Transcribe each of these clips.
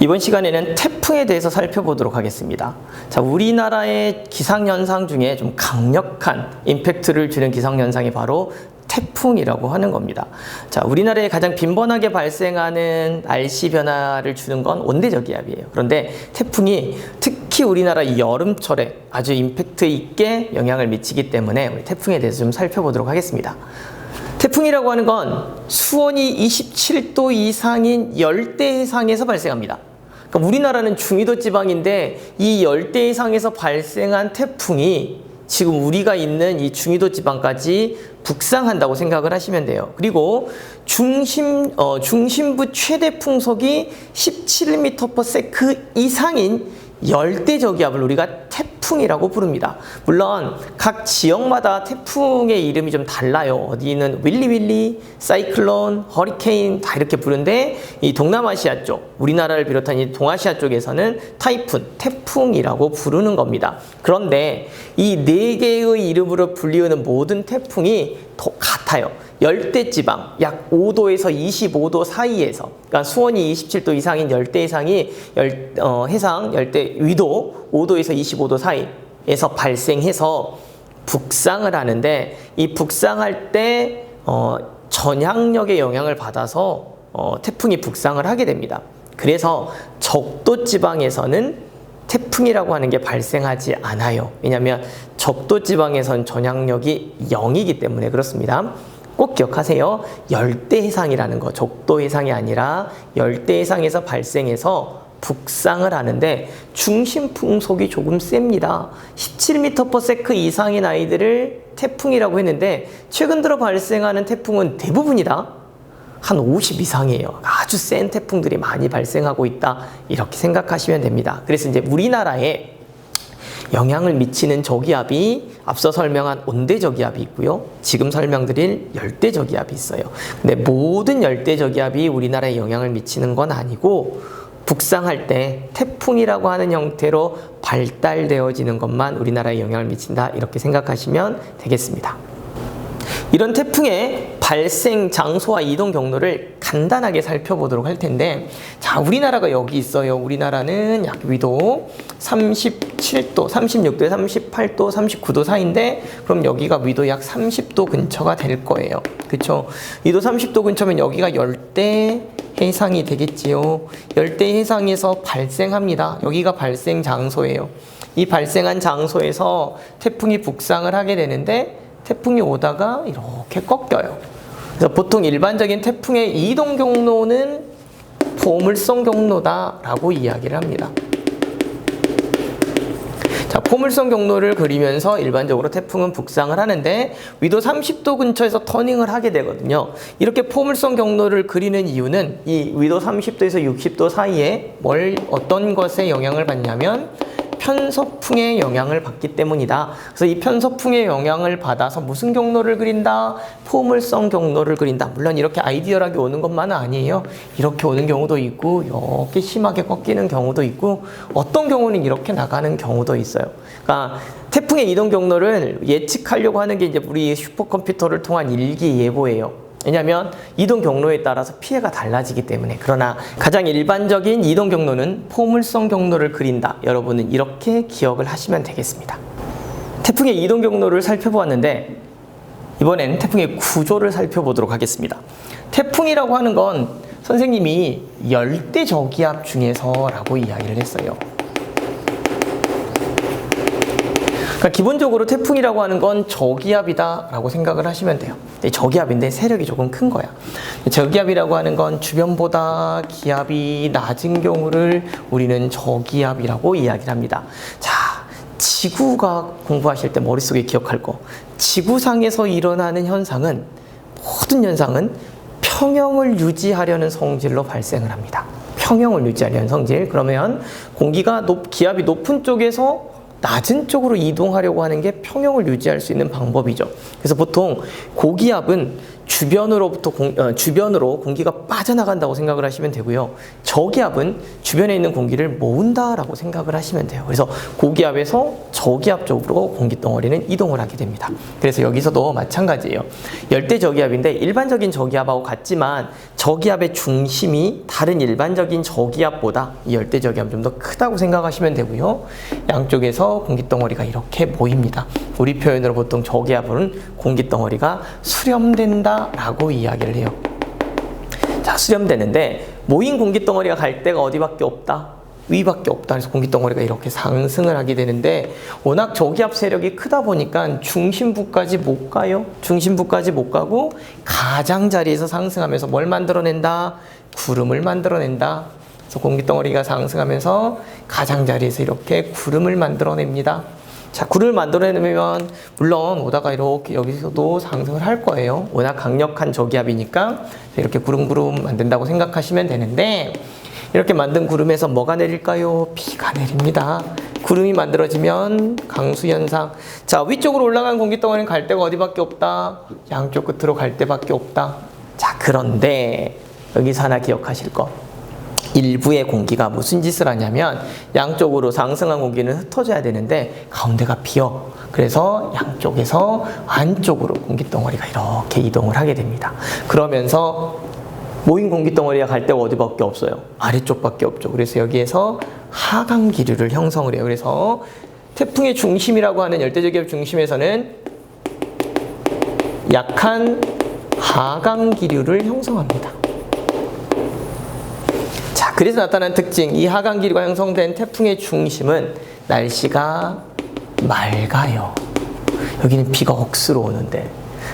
이번 시간에는 태풍에 대해서 살펴보도록 하겠습니다. 자, 우리나라의 기상현상 중에 좀 강력한 임팩트를 주는 기상현상이 바로 태풍이라고 하는 겁니다. 자, 우리나라에 가장 빈번하게 발생하는 날씨 변화를 주는 건 온대저기압이에요. 그런데 태풍이 특히 우리나라 여름철에 아주 임팩트 있게 영향을 미치기 때문에 우리 태풍에 대해서 좀 살펴보도록 하겠습니다. 태풍이라고 하는 건 수온이 27도 이상인 열대해상에서 발생합니다. 그러니까 우리나라는 중위도 지방인데 이 열대해상에서 발생한 태풍이 지금 우리가 있는 이 중위도 지방까지 북상한다고 생각을 하시면 돼요. 그리고 중심부 최대 풍속이 17m/s 이상인 열대저기압을 우리가 태풍이라고 부릅니다. 물론 각 지역마다 태풍의 이름이 좀 달라요. 어디는 윌리, 사이클론, 허리케인 다 이렇게 부르는데 이 동남아시아 쪽, 우리나라를 비롯한 이 동아시아 쪽에서는 타이푼, 태풍이라고 부르는 겁니다. 그런데 이 네 개의 이름으로 불리우는 모든 태풍이 같아요. 열대지방, 약 5도에서 25도 사이에서, 그러니까 수온이 27도 이상인 열대해상이 열대 위도 5도에서 25도 사이에서 발생해서 북상을 하는데, 이 북상할 때 전향력의 영향을 받아서 태풍이 북상을 하게 됩니다. 그래서 적도지방에서는 태풍이라고 하는 게 발생하지 않아요. 왜냐하면 적도지방에선 전향력이 0이기 때문에 그렇습니다. 꼭 기억하세요. 열대해상이라는 거, 적도해상이 아니라 열대해상에서 발생해서 북상을 하는데 중심 풍속이 조금 셉니다. 17m/s 이상인 아이들을 태풍이라고 했는데 최근 들어 발생하는 태풍은 대부분이다 한 50 이상이에요. 아주 센 태풍들이 많이 발생하고 있다, 이렇게 생각하시면 됩니다. 그래서 이제 우리나라에 영향을 미치는 저기압이 앞서 설명한 온대저기압이 있고요, 지금 설명드릴 열대저기압이 있어요. 근데 모든 열대저기압이 우리나라에 영향을 미치는 건 아니고 북상할 때 태풍이라고 하는 형태로 발달되어지는 것만 우리나라에 영향을 미친다, 이렇게 생각하시면 되겠습니다. 이런 태풍의 발생 장소와 이동 경로를 간단하게 살펴보도록 할 텐데, 자, 우리나라가 여기 있어요. 우리나라는 약 위도 37도, 36도에 38도, 39도 사이인데, 그럼 여기가 위도 약 30도 근처가 될 거예요. 그쵸? 위도 30도 근처면 여기가 열대 해상이 되겠지요. 열대 해상에서 발생합니다. 여기가 발생 장소예요. 이 발생한 장소에서 태풍이 북상을 하게 되는데, 태풍이 오다가 이렇게 꺾여요. 그래서 보통 일반적인 태풍의 이동 경로는 포물선 경로다라고 이야기를 합니다. 자, 포물선 경로를 그리면서 일반적으로 태풍은 북상을 하는데 위도 30도 근처에서 터닝을 하게 되거든요. 이렇게 포물선 경로를 그리는 이유는 이 위도 30도에서 60도 사이에 어떤 것에 영향을 받냐면 편서풍의 영향을 받기 때문이다. 그래서 이 편서풍의 영향을 받아서 무슨 경로를 그린다? 포물선 경로를 그린다. 물론 이렇게 아이디얼하게 오는 것만은 아니에요. 이렇게 오는 경우도 있고, 이렇게 심하게 꺾이는 경우도 있고, 어떤 경우는 이렇게 나가는 경우도 있어요. 그러니까 태풍의 이동 경로를 예측하려고 하는 게 이제 우리 슈퍼컴퓨터를 통한 일기예보예요. 왜냐하면 이동 경로에 따라서 피해가 달라지기 때문에. 그러나 가장 일반적인 이동 경로는 포물선 경로를 그린다. 여러분은 이렇게 기억을 하시면 되겠습니다. 태풍의 이동 경로를 살펴보았는데, 이번엔 태풍의 구조를 살펴보도록 하겠습니다. 태풍이라고 하는 건 선생님이 열대저기압 중에서라고 이야기를 했어요. 그러니까 기본적으로 태풍이라고 하는 건 저기압이다 라고 생각을 하시면 돼요. 저기압인데 세력이 조금 큰 거야. 저기압이라고 하는 건 주변보다 기압이 낮은 경우를 우리는 저기압이라고 이야기를 합니다. 자, 지구가 공부하실 때 머릿속에 기억할 거, 지구상에서 일어나는 현상은, 모든 현상은 평형을 유지하려는 성질로 발생을 합니다. 평형을 유지하려는 성질. 그러면 공기가 기압이 높은 쪽에서 낮은 쪽으로 이동하려고 하는 게 평형을 유지할 수 있는 방법이죠. 그래서 보통 고기압은 주변으로 공기가 빠져나간다고 생각을 하시면 되고요. 저기압은 주변에 있는 공기를 모은다라고 생각을 하시면 돼요. 그래서 고기압에서 저기압 쪽으로 공기덩어리는 이동을 하게 됩니다. 그래서 여기서도 마찬가지예요. 열대 저기압인데 일반적인 저기압하고 같지만 저기압의 중심이 다른 일반적인 저기압보다 이 열대 저기압은 좀 더 크다고 생각하시면 되고요. 양쪽에서 공기덩어리가 이렇게 모입니다. 우리 표현으로 보통 저기압은 공기덩어리가 수렴된다 라고 이야기를 해요. 자, 수렴되는데 모인 공기덩어리가 갈 데가 어디밖에 없다? 위밖에 없다. 그래서 공기덩어리가 이렇게 상승을 하게 되는데 워낙 저기압 세력이 크다 보니까 중심부까지 못 가요. 중심부까지 못 가고 가장자리에서 상승하면서 뭘 만들어낸다? 구름을 만들어낸다. 그래서 공기덩어리가 상승하면서 가장자리에서 이렇게 구름을 만들어냅니다. 자, 구름을 만들어내면 물론 오다가 이렇게 여기서도 상승을 할 거예요. 워낙 강력한 저기압이니까 이렇게 구름구름 만든다고 생각하시면 되는데 이렇게 만든 구름에서 뭐가 내릴까요? 비가 내립니다. 구름이 만들어지면 강수현상. 자, 위쪽으로 올라간 공기덩어리는 갈 데가 어디밖에 없다? 양쪽 끝으로 갈 데밖에 없다. 자, 그런데 여기서 하나 기억하실 거. 일부의 공기가 무슨 짓을 하냐면 양쪽으로 상승한 공기는 흩어져야 되는데 가운데가 비어. 그래서 양쪽에서 안쪽으로 공기덩어리가 이렇게 이동을 하게 됩니다. 그러면서 모인 공기덩어리가 갈 데가 어디밖에 없어요? 아래쪽밖에 없죠. 그래서 여기에서 하강기류를 형성을 해요. 그래서 태풍의 중심이라고 하는 열대저기압 중심에서는 약한 하강기류를 형성합니다. 자, 그래서 나타난 특징, 이 하강기류가 형성된 태풍의 중심은 날씨가 맑아요. 여기는 비가 억수로 오는데.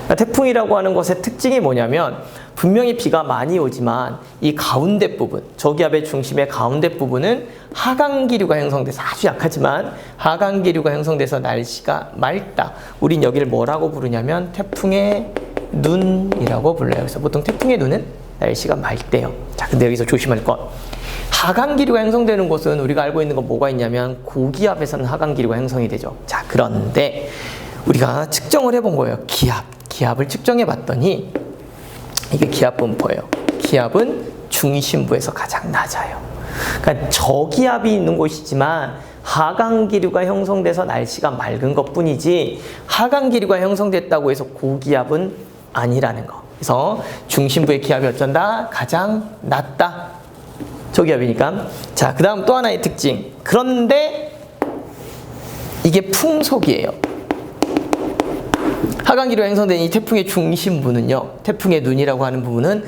그러니까 태풍이라고 하는 것의 특징이 뭐냐면 분명히 비가 많이 오지만 이 가운데 부분, 저기압의 중심의 가운데 부분은 하강기류가 형성돼서 아주 약하지만 하강기류가 형성돼서 날씨가 맑다. 우린 여기를 뭐라고 부르냐면 태풍의 눈이라고 불러요. 그래서 보통 태풍의 눈은 날씨가 맑대요. 자, 근데 여기서 조심할 것. 하강기류가 형성되는 곳은 우리가 알고 있는 건 뭐가 있냐면 고기압에서는 하강기류가 형성이 되죠. 자, 그런데 우리가 측정을 해본 거예요. 기압을 측정해 봤더니 이게 기압 분포예요. 기압은 중심부에서 가장 낮아요. 그러니까 저기압이 있는 곳이지만 하강기류가 형성돼서 날씨가 맑은 것 뿐이지 하강기류가 형성됐다고 해서 고기압은 아니라는 거. 그래서 중심부의 기압이 어쩐다? 가장 낮다. 저기압이니까. 자, 그 다음 또 하나의 특징. 그런데 이게 풍속이에요. 하강기류가 형성된 이 태풍의 중심부는요, 태풍의 눈이라고 하는 부분은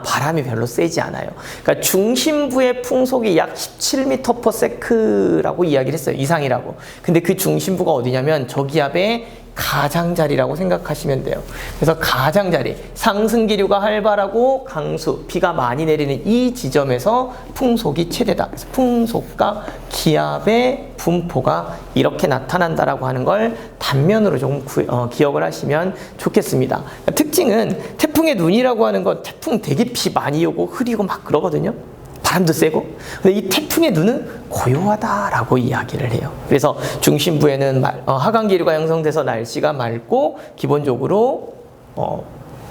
바람이 별로 세지 않아요. 그러니까 중심부의 풍속이 약 17m/s라고 이야기를 했어요. 이상이라고. 근데 그 중심부가 어디냐면 저기압의 가장자리라고 생각하시면 돼요. 그래서 가장자리, 상승기류가 활발하고 강수, 비가 많이 내리는 이 지점에서 풍속이 최대다. 그래서 풍속과 기압의 분포가 이렇게 나타난다라고 하는 걸 단면으로 좀 기억을 하시면 좋겠습니다. 특징은 태풍의 눈이라고 하는 건 태풍 되게 비 많이 오고 흐리고 막 그러거든요. 바람도 세고. 근데 이 태풍의 눈은 고요하다라고 이야기를 해요. 그래서 중심부에는 하강기류가 형성돼서 날씨가 맑고 기본적으로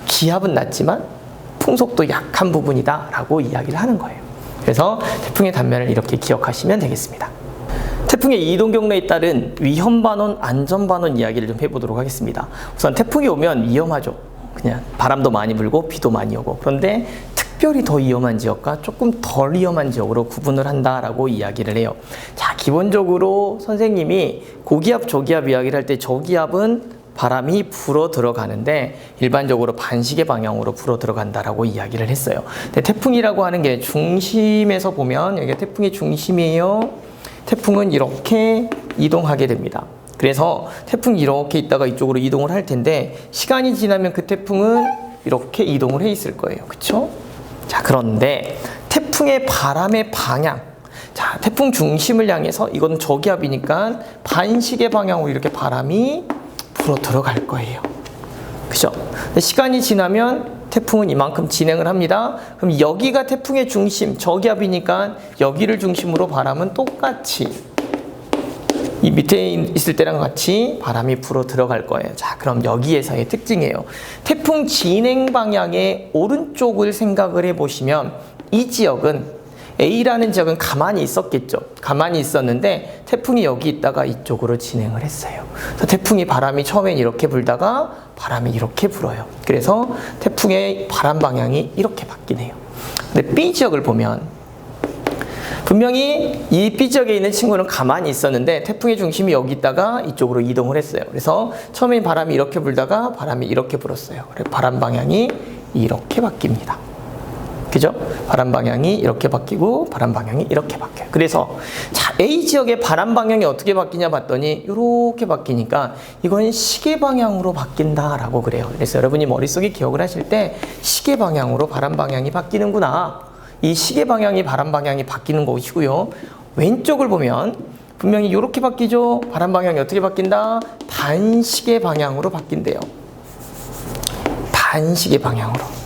기압은 낮지만 풍속도 약한 부분이다라고 이야기를 하는 거예요. 그래서 태풍의 단면을 이렇게 기억하시면 되겠습니다. 태풍의 이동 경로에 따른 위험 반원, 안전 반원 이야기를 좀 해보도록 하겠습니다. 우선 태풍이 오면 위험하죠. 그냥 바람도 많이 불고 비도 많이 오고. 그런데 특별히 더 위험한 지역과 조금 덜 위험한 지역으로 구분을 한다라고 이야기를 해요. 자, 기본적으로 선생님이 고기압, 저기압 이야기를 할 때 저기압은 바람이 불어 들어가는데 일반적으로 반시계 방향으로 불어 들어간다라고 이야기를 했어요. 근데 태풍이라고 하는 게 중심에서 보면 여기가 태풍의 중심이에요. 태풍은 이렇게 이동하게 됩니다. 그래서 태풍이 이렇게 있다가 이쪽으로 이동을 할 텐데 시간이 지나면 그 태풍은 이렇게 이동을 해 있을 거예요. 그쵸? 자, 그런데 태풍의 바람의 방향. 자, 태풍 중심을 향해서 이건 저기압이니까 반시계 방향으로 이렇게 바람이 불어 들어갈 거예요. 그죠? 시간이 지나면 태풍은 이만큼 진행을 합니다. 그럼 여기가 태풍의 중심, 저기압이니까 여기를 중심으로 바람은 똑같이 이 밑에 있을 때랑 같이 바람이 불어 들어갈 거예요. 자, 그럼 여기에서의 특징이에요. 태풍 진행 방향의 오른쪽을 생각을 해보시면 이 지역은 A라는 지역은 가만히 있었겠죠. 가만히 있었는데 태풍이 여기 있다가 이쪽으로 진행을 했어요. 그래서 태풍이 바람이 처음엔 이렇게 불다가 바람이 이렇게 불어요. 그래서 태풍의 바람 방향이 이렇게 바뀌네요. 근데 B 지역을 보면 분명히 이 B 지역에 있는 친구는 가만히 있었는데 태풍의 중심이 여기 있다가 이쪽으로 이동을 했어요. 그래서 처음엔 바람이 이렇게 불다가 바람이 이렇게 불었어요. 그래서 바람 방향이 이렇게 바뀝니다. 그죠? 바람 방향이 이렇게 바뀌고 바람 방향이 이렇게 바뀌어요. 그래서 자, A 지역의 바람 방향이 어떻게 바뀌냐 봤더니 이렇게 바뀌니까 이건 시계 방향으로 바뀐다라고 그래요. 그래서 여러분이 머릿속에 기억을 하실 때 시계 방향으로 바람 방향이 바뀌는구나. 이 시계 방향이 바람 방향이 바뀌는 것이고요. 왼쪽을 보면 분명히 이렇게 바뀌죠. 바람 방향이 어떻게 바뀐다? 반시계 방향으로 바뀐대요. 반시계 방향으로.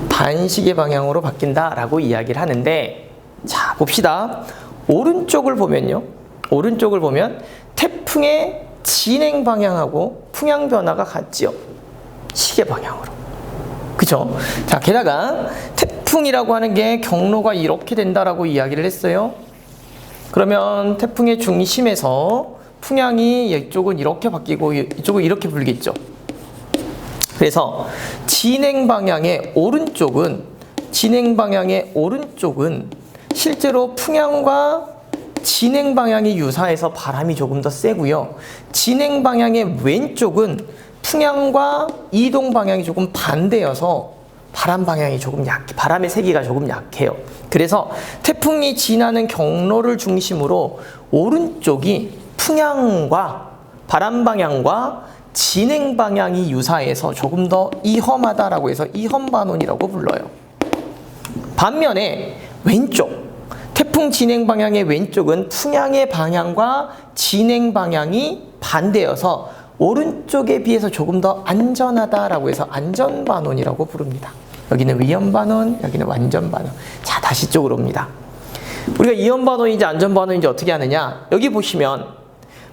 반시계 방향으로 바뀐다라고 이야기를 하는데, 자, 봅시다. 오른쪽을 보면요. 오른쪽을 보면 태풍의 진행 방향하고 풍향 변화가 같지요. 시계 방향으로. 그죠? 자, 게다가 태풍이라고 하는 게 경로가 이렇게 된다라고 이야기를 했어요. 그러면 태풍의 중심에서 풍향이 이쪽은 이렇게 바뀌고 이쪽은 이렇게 불겠죠. 그래서 진행 방향의 오른쪽은 실제로 풍향과 진행 방향이 유사해서 바람이 조금 더 세고요. 진행 방향의 왼쪽은 풍향과 이동 방향이 조금 반대여서 바람 방향이 조금 바람의 세기가 조금 약해요. 그래서 태풍이 지나는 경로를 중심으로 오른쪽이 풍향과 바람 방향과 진행 방향이 유사해서 조금 더 이험하다라고 해서 이험반원이라고 불러요. 반면에 왼쪽, 태풍 진행 방향의 왼쪽은 풍향의 방향과 진행 방향이 반대여서 오른쪽에 비해서 조금 더 안전하다라고 해서 안전반원이라고 부릅니다. 여기는 위험반원, 여기는 완전반원. 자, 다시 쪽으로 옵니다. 우리가 이험반원인지 안전반원인지 어떻게 하느냐? 여기 보시면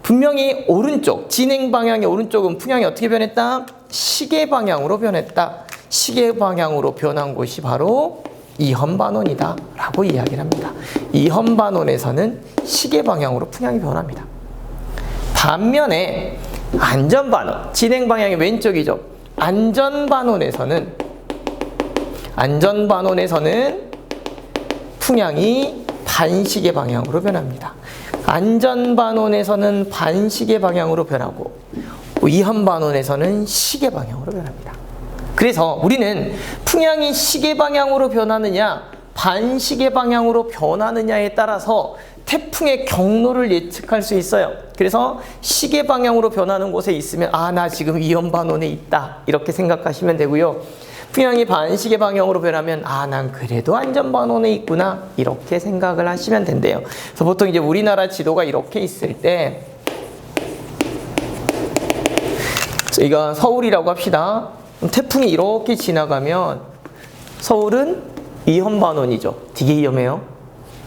분명히 오른쪽, 진행 방향의 오른쪽은 풍향이 어떻게 변했다? 시계 방향으로 변했다. 시계 방향으로 변한 곳이 바로 이험반원이다 라고 이야기를 합니다. 이험반원에서는 시계 방향으로 풍향이 변합니다. 반면에 안전반원, 진행 방향이 왼쪽이죠. 안전반원에서는 풍향이 반시계 방향으로 변합니다. 안전반원에서는 반시계 방향으로 변하고 이험반원에서는 시계 방향으로 변합니다. 그래서 우리는 풍향이 시계 방향으로 변하느냐 반시계 방향으로 변하느냐에 따라서 태풍의 경로를 예측할 수 있어요. 그래서 시계 방향으로 변하는 곳에 있으면 나 지금 이험반원에 있다 이렇게 생각하시면 되고요. 풍향이 반시계 방향으로 변하면 난 그래도 안전반원에 있구나 이렇게 생각을 하시면 된대요. 그래서 보통 이제 우리나라 지도가 이렇게 있을 때 이거 서울이라고 합시다. 태풍이 이렇게 지나가면 서울은 위험반원이죠. 되게 위험해요.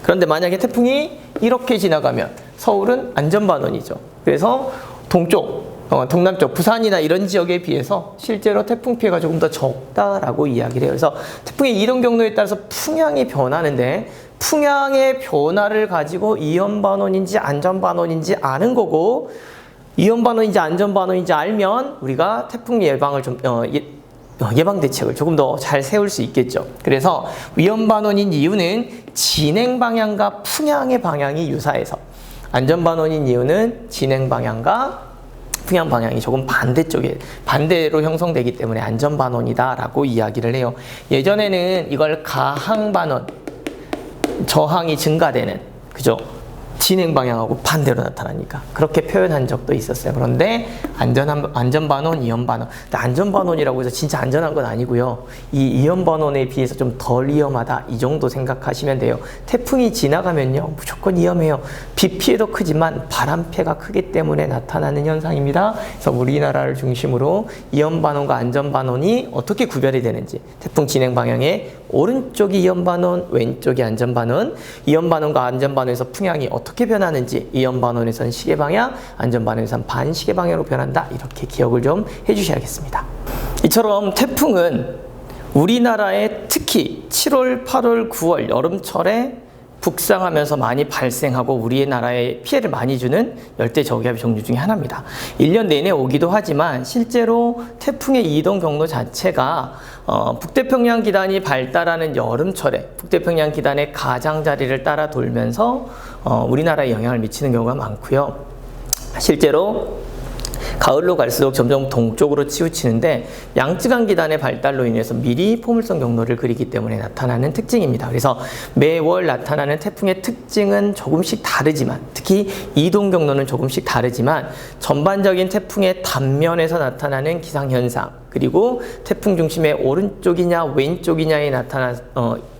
그런데 만약에 태풍이 이렇게 지나가면 서울은 안전반원이죠. 그래서 동남쪽, 부산이나 이런 지역에 비해서 실제로 태풍 피해가 조금 더 적다라고 이야기를 해요. 그래서 태풍의 이동 경로에 따라서 풍향이 변하는데 풍향의 변화를 가지고 이험반원인지 안전반원인지 아는 거고 이험반원인지 안전반원인지 알면 우리가 태풍 예방을 예방 대책을 조금 더 잘 세울 수 있겠죠. 그래서 위험반원인 이유는 진행 방향과 풍향의 방향이 유사해서 안전반원인 이유는 진행 방향과 풍향 방향이 조금 반대로 형성되기 때문에 안전반원이다라고 이야기를 해요. 예전에는 이걸 가항반원, 저항이 증가되는, 그죠? 진행 방향하고 반대로 나타나니까 그렇게 표현한 적도 있었어요. 그런데 안전반원, 이험반원. 근데 안전반원이라고 해서 진짜 안전한 건 아니고요. 이 이험반원에 비해서 좀 덜 위험하다 이 정도 생각하시면 돼요. 태풍이 지나가면요 무조건 위험해요. 비 피해도 크지만 바람 피해가 크기 때문에 나타나는 현상입니다. 그래서 우리나라를 중심으로 이험반원과 안전반원이 어떻게 구별이 되는지, 태풍 진행 방향의 오른쪽이 이험반원, 왼쪽이 안전반원, 이험반원과 안전반원에서 풍향이 어떻게 어떻게 변하는지 이연반원에서는 시계방향, 안전반원에서는 반시계방향으로 변한다. 이렇게 기억을 좀 해주셔야겠습니다. 이처럼 태풍은 우리나라에 특히 7월, 8월, 9월 여름철에 북상하면서 많이 발생하고 우리나라에 피해를 많이 주는 열대저기압 종류 중에 하나입니다. 1년 내내 오기도 하지만 실제로 태풍의 이동 경로 자체가 북태평양 기단이 발달하는 여름철에 북태평양 기단의 가장자리를 따라 돌면서 우리나라에 영향을 미치는 경우가 많고요. 실제로 가을로 갈수록 점점 동쪽으로 치우치는데 양쯔강 기단의 발달로 인해서 미리 포물선 경로를 그리기 때문에 나타나는 특징입니다. 그래서 매월 나타나는 태풍의 특징은 조금씩 다르지만, 특히 이동 경로는 조금씩 다르지만 전반적인 태풍의 단면에서 나타나는 기상현상, 그리고 태풍 중심의 오른쪽이냐 왼쪽이냐에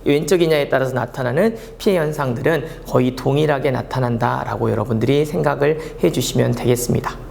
왼쪽이냐에 따라서 나타나는 피해 현상들은 거의 동일하게 나타난다라고 여러분들이 생각을 해주시면 되겠습니다.